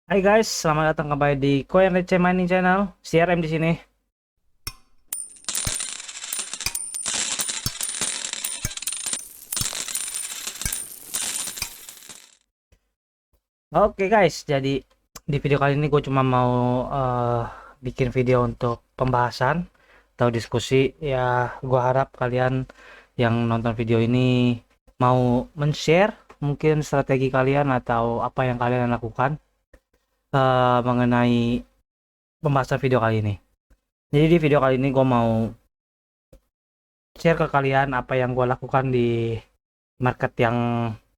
Hai guys, selamat datang kembali di Coin Receh Mining Channel. CRM di sini. Oke guys, jadi di video kali ini gue cuma mau bikin video untuk pembahasan atau diskusi. Ya, gue harap kalian yang nonton video ini mau men-share mungkin strategi kalian atau apa yang kalian lakukan mengenai pembahasan video kali ini. Jadi di video kali ini gue mau share ke kalian apa yang gue lakukan di market yang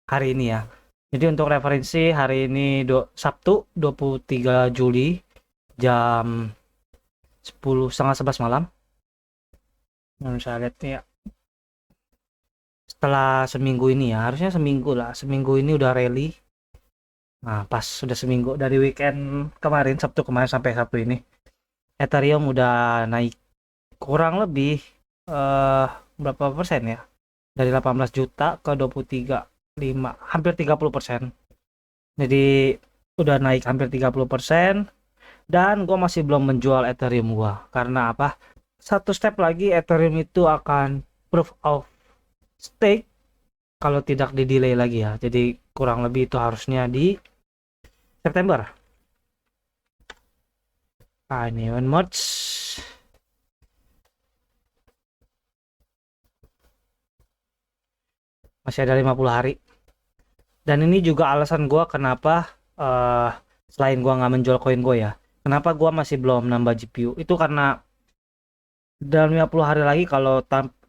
hari ini ya. Jadi untuk referensi hari ini Sabtu 23 Juli jam 10 setengah 11 malam. Yang saya lihat nih ya. Setelah seminggu ini ya, harusnya seminggu lah. Seminggu ini udah rally. Nah, pas sudah seminggu dari weekend kemarin, Sabtu kemarin sampai Sabtu ini, Ethereum udah naik kurang lebih eh berapa persen ya? Dari 18 juta ke 23,5, hampir 30%. Jadi udah naik hampir 30%. Dan gue masih belum menjual Ethereum gue. Karena apa? Satu step lagi Ethereum itu akan proof of stake kalau tidak di delay lagi ya. Jadi kurang lebih itu harusnya di September. Nah, ini one March. Masih ada 50 hari. Dan ini juga alasan gue kenapa uh, selain gue nggak menjual koin gue ya. Kenapa gue masih belum nambah GPU? Itu karena dalam 50 hari lagi kalau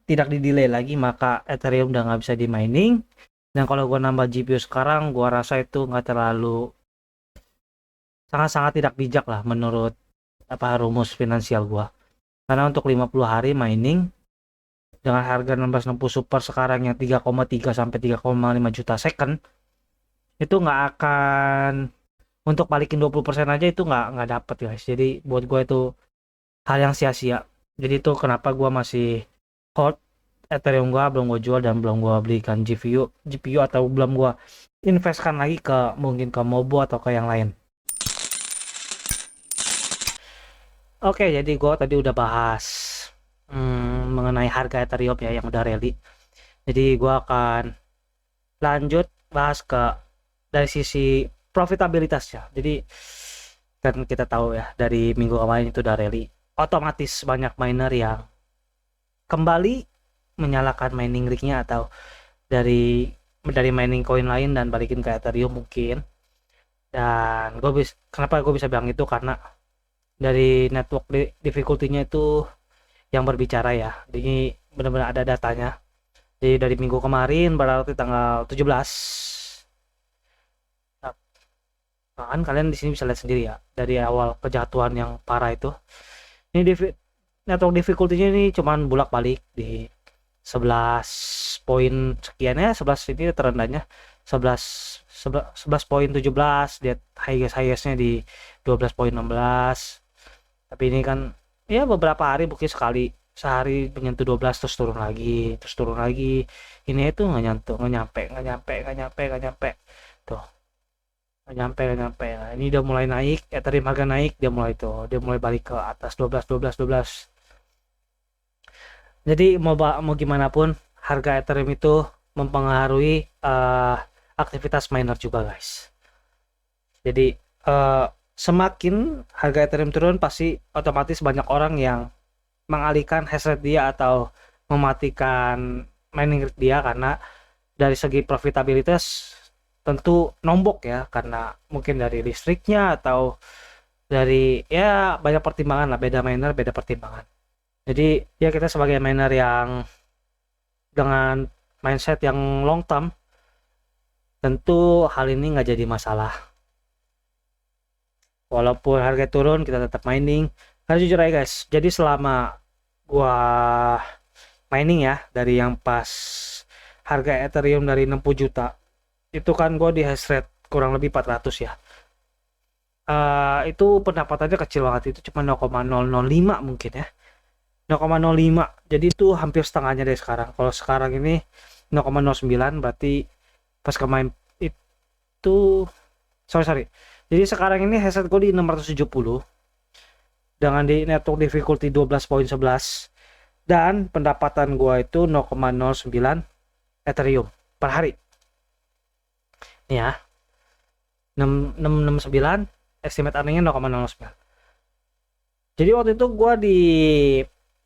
tidak di delay lagi maka Ethereum udah nggak bisa di mining. Dan kalau gua nambah GPU sekarang gua rasa itu nggak terlalu, sangat-sangat tidak bijak lah menurut apa rumus finansial gua. Karena untuk 50 hari mining dengan harga 1660 super sekarang yang 3,3 sampai 3,5 juta second, itu nggak akan, untuk balikin 20% aja itu nggak dapet guys. Jadi buat gua itu hal yang sia-sia. Jadi itu kenapa gua masih hold Ethereum gua, belum gua jual dan belum gua belikan GPU atau belum gua investkan lagi ke mungkin ke Mobo atau ke yang lain. Oke, jadi gua tadi udah bahas mengenai harga Ethereum ya yang udah rally. Jadi gua akan lanjut bahas ke dari sisi profitabilitasnya. Jadi kan kita tahu ya dari minggu kemarin itu udah rally. Otomatis banyak miner yang kembali menyalakan mining rig-nya atau dari mining koin lain dan balikin ke Ethereum mungkin. Dan kenapa gue bisa bilang itu karena dari network difficulty-nya itu yang berbicara ya. Jadi benar-benar ada datanya. Jadi dari minggu kemarin berarti tanggal 17. Nah, kan kalian di sini bisa lihat sendiri ya dari awal kejatuhan yang parah itu. Ini network difficulty-nya ini cuman bolak-balik di 11 poin sekian ya, 11 ini terendahnya 11 11,17, lihat highest-nya di 12,16. Tapi ini kan ya beberapa hari mungkin sekali sehari menyentuh 12 terus turun lagi, terus turun lagi. Ini itu nggak nyampe tuh, nggak nyampe. Nah, ini udah mulai naik, Ethereum harga naik, dia mulai balik ke atas 12. Jadi mau gimana pun harga Ethereum itu mempengaruhi aktivitas miner juga guys. Jadi semakin harga Ethereum turun pasti otomatis banyak orang yang mengalihkan hash rate dia atau mematikan mining rate dia, karena dari segi profitabilitas tentu nombok ya, karena mungkin dari listriknya atau dari ya banyak pertimbangan lah, beda miner beda pertimbangan. Jadi ya kita sebagai miner yang dengan mindset yang long term, tentu hal ini nggak jadi masalah. Walaupun harga turun kita tetap mining. Karena jujur aja guys, jadi selama gua mining ya, dari yang pas harga Ethereum dari 60 juta itu kan gua di hash rate kurang lebih 400 ya. Itu pendapatannya kecil banget, itu cuma 0,005 mungkin ya, 0,05. Jadi itu hampir setengahnya dari sekarang. Kalau sekarang ini 0,09, berarti pas kemarin itu sorry Jadi sekarang ini hash rate gue di 670 dengan di network difficulty 12.11 dan pendapatan gua itu 0,09 Ethereum per hari. Nih ya. 669 estimate earningnya 0,09. Jadi waktu itu gua di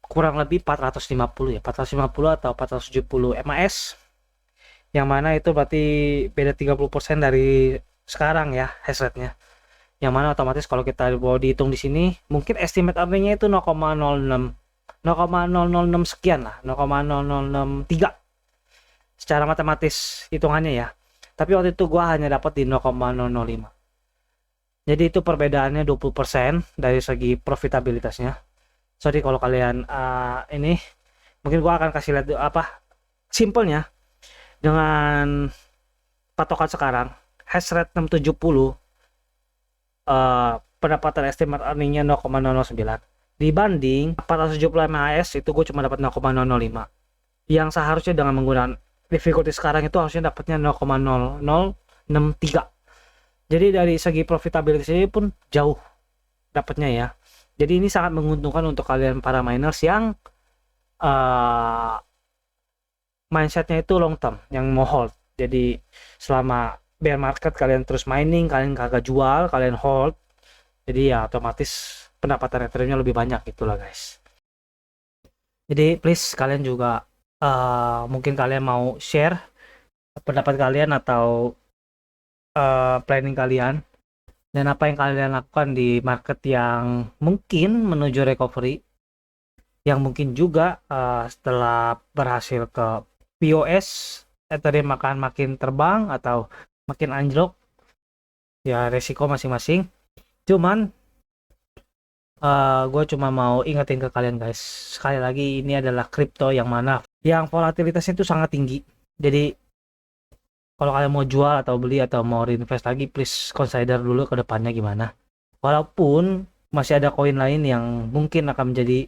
kurang lebih 450 ya, 450 atau 470 MAS. Yang mana itu berarti beda 30% dari sekarang ya hash rate-nya. Yang mana otomatis kalau kita mau dihitung di sini mungkin estimate earningnya itu 0,06 sekian lah, 0,0063 secara matematis hitungannya ya. Tapi waktu itu gua hanya dapat di 0,005. Jadi itu perbedaannya 20% dari segi profitabilitasnya. Sorry kalau kalian ini mungkin gua akan kasih lihat apa simpelnya dengan patokan sekarang hash rate 670 pendapatan estimate earningnya 0,009 dibanding 470 MAS itu gue cuma dapat 0,005 yang seharusnya dengan menggunakan difficulty sekarang itu harusnya dapatnya 0,0063. Jadi dari segi profitabilitas ini pun jauh dapatnya ya. Jadi ini sangat menguntungkan untuk kalian para miners yang mindsetnya itu long term, yang mau hold. Jadi selama bear market kalian terus mining, kalian kagak jual, kalian hold, jadi ya otomatis pendapatan Ethereumnya lebih banyak itulah guys. Jadi please kalian juga mungkin kalian mau share pendapat kalian atau planning kalian dan apa yang kalian lakukan di market yang mungkin menuju recovery, yang mungkin juga setelah berhasil ke POS Ethereum akan makin terbang atau makin anjlok, ya resiko masing-masing. Cuman gue cuma mau ingetin ke kalian guys, sekali lagi ini adalah kripto yang mana yang volatilitasnya itu sangat tinggi. Jadi kalau kalian mau jual atau beli atau mau reinvest lagi, please consider dulu ke depannya gimana. Walaupun masih ada koin lain yang mungkin akan menjadi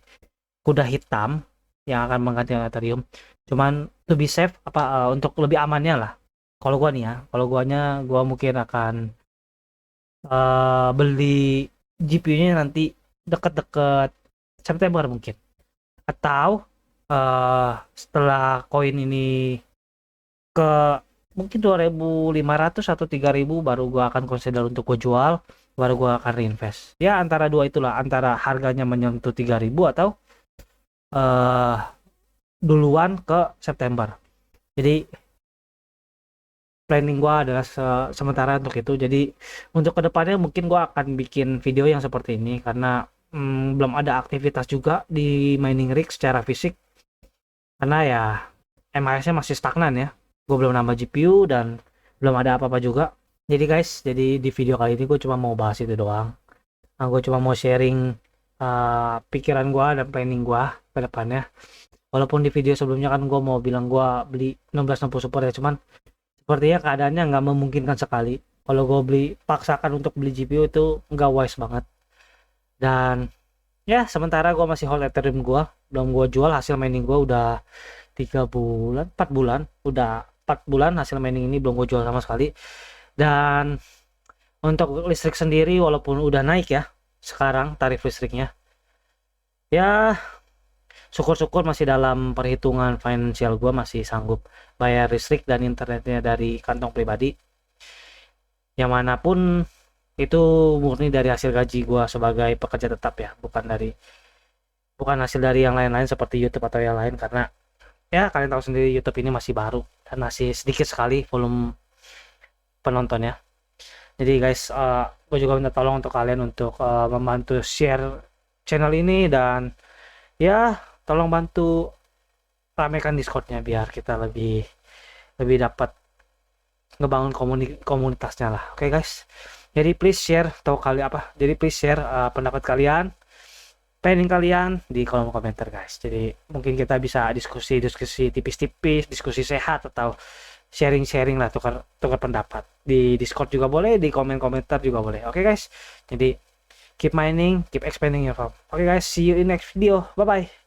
kuda hitam yang akan menggantikan Ethereum, cuman to be safe untuk lebih amannya lah. Kalau gua nih ya, kalau gua mungkin akan beli GPU-nya nanti deket-deket September mungkin, atau setelah koin ini ke mungkin 2.500 atau 3.000 baru gua akan consider untuk gua jual, baru gua akan reinvest. Ya antara dua itulah, antara harganya menyentuh 3.000 atau duluan ke September. Jadi planning gua adalah sementara untuk itu. Jadi untuk kedepannya mungkin gua akan bikin video yang seperti ini karena belum ada aktivitas juga di mining rig secara fisik, karena ya MAS nya masih stagnan ya. Gue belum nambah GPU dan belum ada apa-apa juga. Jadi guys, jadi di video kali ini gue cuma mau bahas itu doang. Gue cuma mau sharing pikiran gue dan planning gue ke depannya. Walaupun di video sebelumnya kan gue mau bilang gue beli 1660 support ya, cuman sepertinya keadaannya nggak memungkinkan sekali. Kalau gue paksakan untuk beli GPU itu nggak wise banget. Dan ya sementara gue masih hold Ethereum gue, belum gue jual. Hasil mining gue udah 4 bulan, udah 4 bulan hasil mining ini belum gue jual sama sekali. Dan untuk listrik sendiri walaupun udah naik ya sekarang tarif listriknya, ya syukur-syukur masih dalam perhitungan finansial gue, masih sanggup bayar listrik dan internetnya dari kantong pribadi, yang manapun itu murni dari hasil gaji gue sebagai pekerja tetap ya, bukan hasil dari yang lain-lain seperti YouTube atau yang lain, karena ya kalian tahu sendiri YouTube ini masih baru dan masih sedikit sekali volume penontonnya. Jadi guys, gue juga minta tolong untuk kalian untuk membantu share channel ini dan ya tolong bantu ramekan Discordnya biar kita lebih dapat ngebangun komunitasnya lah. Oke guys, jadi please share pendapat kalian, planning kalian di kolom komentar guys. Jadi mungkin kita bisa diskusi tipis-tipis, diskusi sehat atau sharing lah, tukar pendapat di Discord juga boleh, di komentar juga boleh. Oke guys, jadi keep mining, keep expanding your farm. Oke guys, see you in next video. Bye bye.